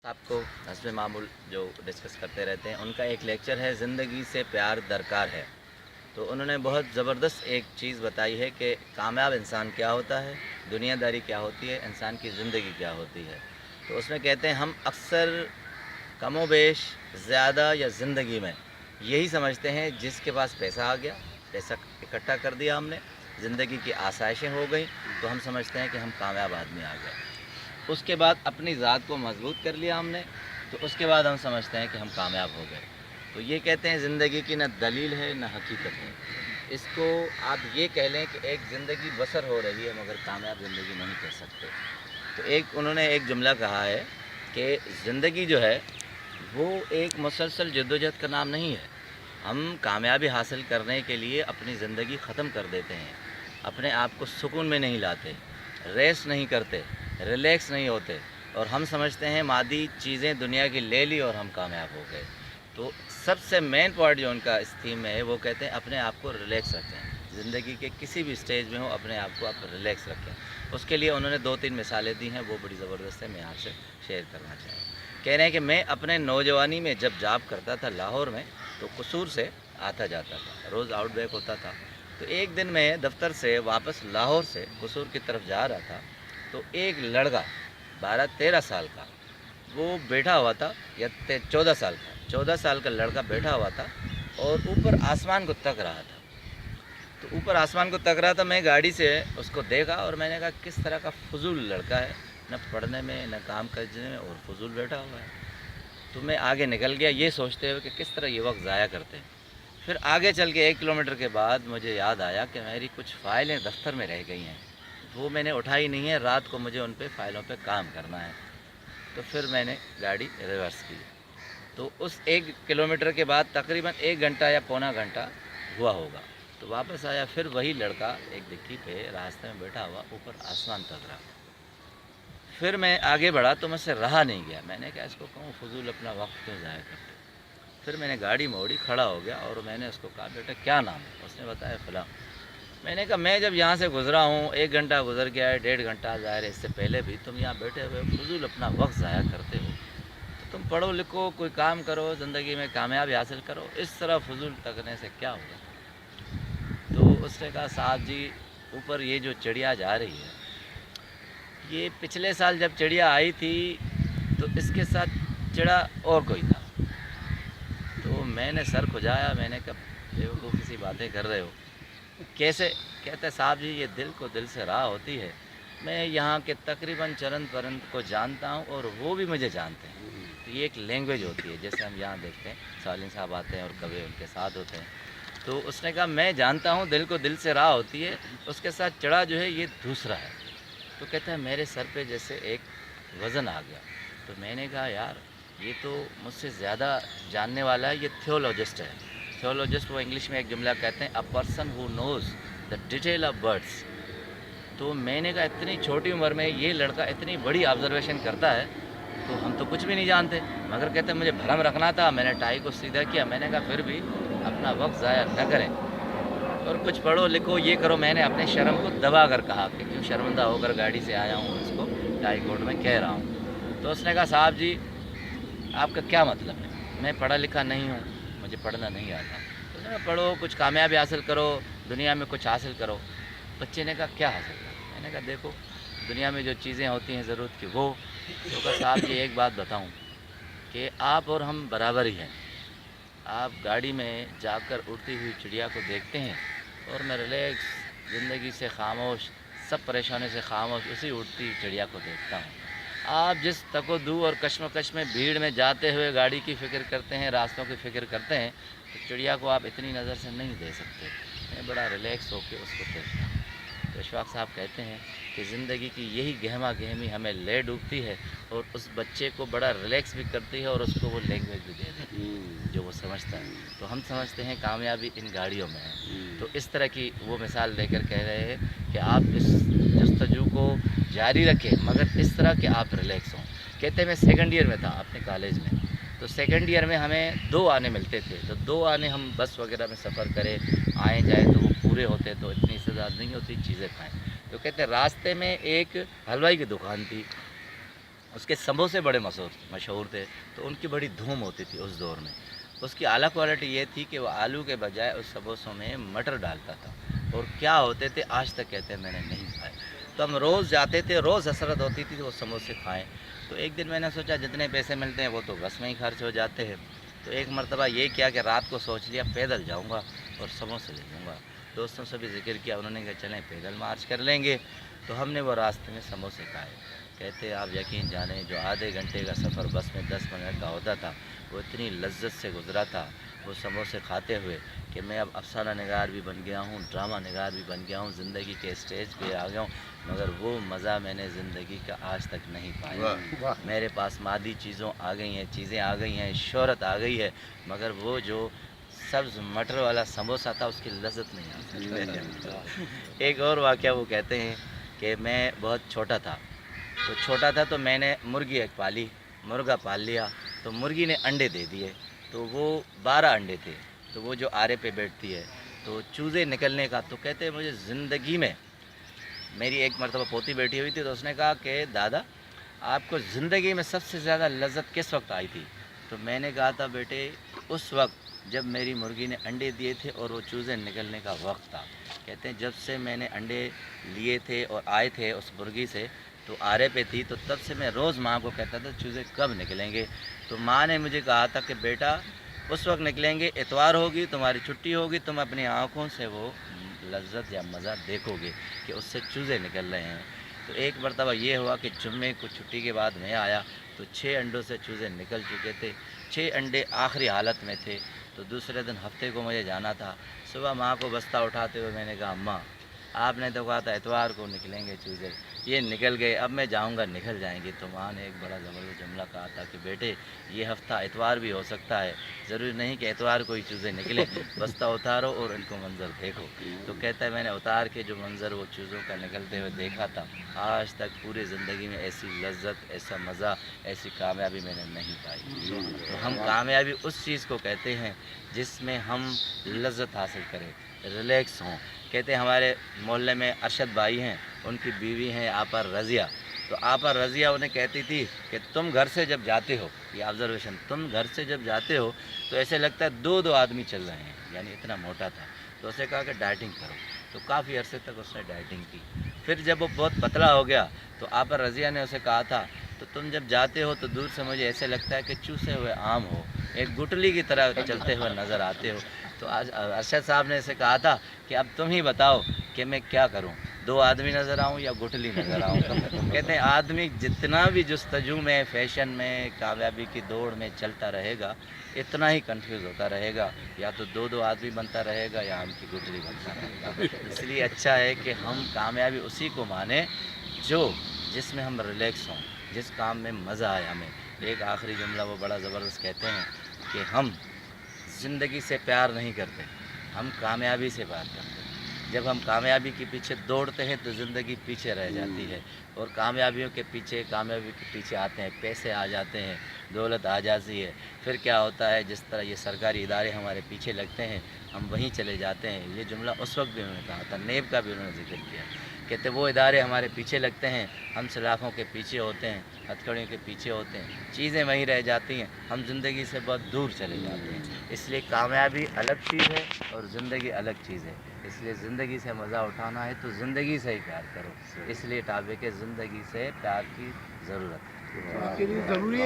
आपको हस्ब मामूल जो डिस्कस करते रहते हैं, उनका एक लेक्चर है ज़िंदगी से प्यार दरकार है। तो उन्होंने बहुत ज़बरदस्त एक चीज़ बताई है कि कामयाब इंसान क्या होता है, दुनियादारी क्या होती है, इंसान की ज़िंदगी क्या होती है। तो उसमें कहते हैं हम अक्सर कमोबेश ज़्यादा या ज़िंदगी में यही समझते हैं जिसके पास पैसा आ गया, पैसा इकट्ठा कर दिया हमने, ज़िंदगी की आसाइशें हो गई, तो हम समझते हैं कि हम कामयाब आदमी आ गए। उसके बाद अपनी ज़ात को मजबूत कर लिया हमने, तो उसके बाद हम समझते हैं कि हम कामयाब हो गए। तो ये कहते हैं ज़िंदगी की न दलील है न हकीकत है। इसको आप ये कह लें कि एक ज़िंदगी बसर हो रही है मगर कामयाब ज़िंदगी नहीं कह सकते। तो एक उन्होंने एक जुमला कहा है कि ज़िंदगी जो है वो एक मुसलसल जद्दोजहद का नाम नहीं है। हम कामयाबी हासिल करने के लिए अपनी ज़िंदगी ख़त्म कर देते हैं, अपने आप को सुकून में नहीं लाते, रेस्ट नहीं करते, रिलैक्स नहीं होते, और हम समझते हैं मादी चीज़ें दुनिया की ले ली और हम कामयाब हो गए। तो सबसे मेन पॉइंट जो उनका इस थीम में है वो कहते हैं अपने आप को रिलैक्स रखें, ज़िंदगी के किसी भी स्टेज में हो अपने आप को आप रिलैक्स रखें। उसके लिए उन्होंने 2-3 मिसालें दी हैं, वो बड़ी ज़बरदस्त है, मैं आपसे शेयर करना चाहूँ। कह रहे हैं कि मैं अपने नौजवानी में जब जॉब करता था लाहौर में, तो कसूर से आता जाता था, रोज़ आउटबैक होता था। तो एक दिन मैं दफ्तर से वापस लाहौर से कसूर की तरफ जा रहा था, तो एक लड़का 12-13 साल का वो बैठा हुआ था, या 14 साल का लड़का बैठा हुआ था और ऊपर आसमान को तक रहा था। तो ऊपर आसमान को तक रहा था, मैं गाड़ी से उसको देखा और मैंने कहा किस तरह का फजूल लड़का है, न पढ़ने में न काम करने में, और फजूल बैठा हुआ है। तो मैं आगे निकल गया ये सोचते हुए कि किस तरह ये वक्त ज़ाया करते हैं। फिर आगे चल के 1 किलोमीटर के बाद मुझे याद आया कि मेरी कुछ फ़ाइलें दफ्तर में रह गई हैं, वो मैंने उठाई नहीं है, रात को मुझे उन पे फ़ाइलों पे काम करना है। तो फिर मैंने गाड़ी रिवर्स की। तो उस 1 किलोमीटर के बाद तकरीबन 1 घंटा या पौना घंटा हुआ होगा, तो वापस आया, फिर वही लड़का एक डिक्की पे रास्ते में बैठा हुआ, ऊपर आसमान तक रहा। फिर मैं आगे बढ़ा तो मुझसे रहा नहीं गया, मैंने कहा इसको कहूँ फजूल अपना वक्त क्यों ज़ाया करते। फिर मैंने गाड़ी मोड़ी, खड़ा हो गया और मैंने उसको कहा बेटा क्या नाम है? उसने बताया फ़लाँ। मैंने कहा मैं जब यहाँ से गुज़रा हूँ, 1 घंटा गुज़र गया है, 1.5 घंटा ज़ाहिर है, इससे पहले भी तुम यहाँ बैठे हुए फजूल अपना वक्त ज़ाया करते हो। तो तुम पढ़ो लिखो, कोई काम करो, ज़िंदगी में कामयाबी हासिल करो, इस तरह फजूल तकने से क्या होगा। तो उसने कहा साहब जी, ऊपर ये जो चिड़िया जा रही है, ये पिछले साल जब चिड़िया आई थी तो इसके साथ चिड़ा और कोई था। तो मैंने सर खुजाया, मैंने कहा बेवकूफ़ सी बातें कर रहे हो, कैसे? कहते साहब जी ये दिल को दिल से राह होती है, मैं यहाँ के तकरीबन चरण परंत को जानता हूँ और वो भी मुझे जानते हैं। तो ये एक लैंग्वेज होती है, जैसे हम यहाँ देखते हैं सालिन साहब आते हैं और कभी उनके साथ होते हैं। तो उसने कहा मैं जानता हूँ दिल को दिल से राह होती है, उसके साथ चढ़ा जो है ये दूसरा है। तो कहता है मेरे सर पे जैसे एक वज़न आ गया। तो मैंने कहा यार ये तो मुझसे ज़्यादा जानने वाला है, ये थियोलॉजिस्ट है। थियोलॉजिस्ट वो इंग्लिश में एक जुमला कहते हैं, a person who nose the detail of birds. तो मैंने कहा इतनी छोटी उम्र में ये लड़का इतनी बड़ी ऑब्जर्वेशन करता है, तो हम तो कुछ भी नहीं जानते। मगर कहते मुझे भरम रखना था, मैंने टाई को सीधा किया। मैंने कहा फिर भी अपना वक्त ज़ाया न करें और कुछ पढ़ो लिखो, ये करो। मैंने अपने शर्म को दबा कर कहा कि क्यों शर्मिंदा होकर गाड़ी से आया हूँ, इसको टाई कोर्ट में कह रहा हूँ। तो उसने कहा साहब जी आपका क्या मतलब है? मैं पढ़ा लिखा नहीं हूँ, मुझे पढ़ना नहीं आता। तो उसने कहा पढ़ो, कुछ कामयाबी हासिल करो, दुनिया में कुछ हासिल करो। बच्चे ने कहा क्या हासिल करो? मैंने कहा देखो दुनिया में जो चीज़ें होती हैं ज़रूरत की वो। तो कहा साहब जी एक बात बताऊँ कि आप और हम बराबर ही हैं। आप गाड़ी में जाकर उड़ती हुई चिड़िया को देखते हैं और मैं रिलैक्स ज़िंदगी से खामोश, सब परेशानी से खामोश उसी उड़ती चिड़िया को देखता हूँ। आप जिस तको-दू और कश्मकश में भीड़ में जाते हुए गाड़ी की फ़िक्र करते हैं, रास्तों की फ़िक्र करते हैं, तो चिड़िया को आप इतनी नज़र से नहीं दे सकते। मैं बड़ा रिलैक्स होकर उसको देखता हूँ। तो इशफाक साहब कहते हैं कि ज़िंदगी की यही गहमा गहमी हमें ले डूबती है और उस बच्चे को बड़ा रिलैक्स भी करती है और उसको वो लैंग्वेज भी दे देती है जो वो समझता है। तो हम समझते हैं कामयाबी इन गाड़ियों में है। तो इस तरह की वो मिसाल देकर कह रहे हैं कि आप इस जस्तजू को जारी रखें मगर इस तरह कि आप रिलैक्स हों। कहते हैं मैं सेकंड ईयर में था अपने कॉलेज में, तो सेकंड ईयर में हमें 2 आने मिलते थे। तो 2 आने हम बस वगैरह में सफ़र करें, आए जाए तो वो पूरे होते, तो इतनी सज़ा नहीं होती चीज़ें खाएँ। तो कहते हैं रास्ते में एक हलवाई की दुकान थी, اس کے سموسے بڑے مشہور تھے، تو ان کی بڑی دھوم ہوتی تھی اس دور میں۔ اس کی اعلیٰ کوالٹی یہ تھی کہ وہ آلو کے بجائے اس سموسوں میں مٹر ڈالتا تھا، اور کیا ہوتے تھے آج تک کہتے ہیں میں نے نہیں کھائے۔ تو ہم روز جاتے تھے، روز حسرت ہوتی تھی کہ وہ سموسے کھائیں۔ تو ایک دن میں نے سوچا جتنے پیسے ملتے ہیں وہ تو بس میں ہی خرچ ہو جاتے ہیں، تو ایک مرتبہ یہ کیا کہ رات کو سوچ لیا پیدل جاؤں گا اور سموسے لے لوں گا۔ دوستوں سے بھی ذکر کیا، انہوں نے کہا چلیں پیدل مارچ کر لیں گے۔ تو ہم نے وہ راستے میں سموسے کھائے۔ کہتے آپ یقین جانیں جو آدھے گھنٹے کا سفر بس میں 10 منٹ کا ہوتا تھا، وہ اتنی لذت سے گزرا تھا وہ سموسے کھاتے ہوئے کہ میں اب افسانہ نگار بھی بن گیا ہوں، ڈرامہ نگار بھی بن گیا ہوں، زندگی کے اسٹیج پہ آ گیا ہوں، مگر وہ مزہ میں نے زندگی کا آج تک نہیں پایا۔ میرے پاس مادی چیزیں آ گئی ہیں، شہرت آ گئی ہے، مگر وہ جو سبز مٹر والا سموسہ تھا اس کی لذت نہیں آ سکتی۔ ایک اور واقعہ وہ کہتے ہیں کہ میں بہت چھوٹا تھا تو میں نے مرغی ایک مرغا پال لیا، تو مرغی نے انڈے دے دیے، تو وہ 12 انڈے تھے، تو وہ جو آرے پہ بیٹھتی ہے تو چوزے نکلنے کا، تو کہتے ہیں مجھے زندگی میں، میری ایک مرتبہ پوتی بیٹھی ہوئی تھی تو اس نے کہا کہ دادا آپ کو زندگی میں سب سے زیادہ لذت کس وقت آئی تھی؟ تو میں نے کہا تھا بیٹے اس وقت جب میری مرغی نے انڈے دیے تھے اور وہ چوزے نکلنے کا وقت تھا۔ کہتے ہیں جب سے میں نے انڈے لیے تھے اور آئے تھے اس مرغی سے، تو آرے پہ تھی، تو تب سے میں روز ماں کو کہتا تھا چوزے کب نکلیں گے؟ تو ماں نے مجھے کہا تھا کہ بیٹا اس وقت نکلیں گے، اتوار ہوگی، تمہاری چھٹی ہوگی، تم اپنی آنکھوں سے وہ لذت یا مزہ دیکھو گے کہ اس سے چوزے نکل رہے ہیں۔ تو ایک مرتبہ یہ ہوا کہ جمعے کو چھٹی کے بعد میں آیا تو 6 انڈوں سے چوزے نکل چکے تھے، 6 انڈے آخری حالت میں تھے۔ تو دوسرے دن ہفتے کو مجھے جانا تھا، صبح ماں کو بستہ اٹھاتے ہوئے میں نے کہا اماں آپ نے تو کہا تھا اتوار کو نکلیں گے چوزے، یہ نکل گئے، اب میں جاؤں گا نکل جائیں گے۔ تو ماں نے ایک بڑا زبردست جملہ کہا تھا کہ بیٹے یہ ہفتہ اتوار بھی ہو سکتا ہے، ضروری نہیں کہ اتوار کو ہی چوزے نکلیں، بستہ اتارو اور ان کو منظر دیکھو۔ تو کہتا ہے میں نے اتار کے جو منظر وہ چوزوں کا نکلتے ہوئے دیکھا تھا، آج تک پوری زندگی میں ایسی لذت، ایسا مزہ، ایسی کامیابی میں نے نہیں پائی۔ تو ہم کامیابی اس چیز کو کہتے ہیں جس میں ہم لذت حاصل کریں، ریلیکس ہوں۔ کہتے ہیں ہمارے محلے میں ارشد بھائی ہیں، ان کی بیوی ہیں آپا رضیہ، تو آپا رضیہ انہیں کہتی تھی کہ تم گھر سے جب جاتے ہو، یہ آبزرویشن، تم گھر سے جب جاتے ہو تو ایسے لگتا ہے 2 آدمی چل رہے ہیں، یعنی اتنا موٹا تھا۔ تو اسے کہا کہ ڈائٹنگ کرو، تو کافی عرصے تک اس نے ڈائٹنگ کی۔ پھر جب وہ بہت پتلا ہو گیا تو آپا رضیہ نے اسے کہا تھا تو تم جب جاتے ہو تو دور سے مجھے ایسے لگتا ہے کہ چوسے ہوئے آم ہو، ایک گٹلی کی طرح چلتے ہوئے نظر آتے ہو۔ تو آج ارشد صاحب نے اسے کہا تھا کہ اب تم ہی بتاؤ کہ میں کیا کروں، 2 آدمی نظر آؤں یا گٹلی نظر آؤں؟ کہتے ہیں آدمی جتنا بھی جستجو میں، فیشن میں، کامیابی کی دوڑ میں چلتا رہے گا، اتنا ہی کنفیوز ہوتا رہے گا، یا تو 2 آدمی بنتا رہے گا یا ہم کی گٹلی بنتا رہے گا۔ اس لیے اچھا ہے کہ ہم کامیابی اسی کو مانیں جس میں ہم ریلیکس ہوں، جس کام میں مزہ آئے ہمیں۔ ایک آخری جملہ وہ بڑا زبردست کہتے ہیں کہ ہم زندگی سے پیار نہیں کرتے، ہم کامیابی سے پیار کرتے ہیں۔ جب ہم کامیابی کے پیچھے دوڑتے ہیں تو زندگی پیچھے رہ جاتی ہے، اور کامیابی کے پیچھے آتے ہیں، پیسے آ جاتے ہیں، دولت آ جاتی ہے، پھر کیا ہوتا ہے جس طرح یہ سرکاری ادارے ہمارے پیچھے لگتے ہیں ہم وہیں چلے جاتے ہیں۔ یہ جملہ اس وقت بھی انہوں نے کہا تھا، نیب کا بھی انہوں نے ذکر کیا، کہتے وہ ادارے ہمارے پیچھے لگتے ہیں، ہم سلاخوں کے پیچھے ہوتے ہیں، ہتھکڑیوں کے پیچھے ہوتے ہیں، چیزیں وہیں رہ جاتی ہیں، ہم زندگی سے بہت دور چلے جاتے ہیں۔ اس لیے کامیابی الگ چیز ہے اور زندگی الگ چیز ہے، اس لیے زندگی سے مزہ اٹھانا ہے تو زندگی سے ہی پیار کرو۔ اس لیے ٹاپک ہے زندگی سے پیار کی ضرورت ہے۔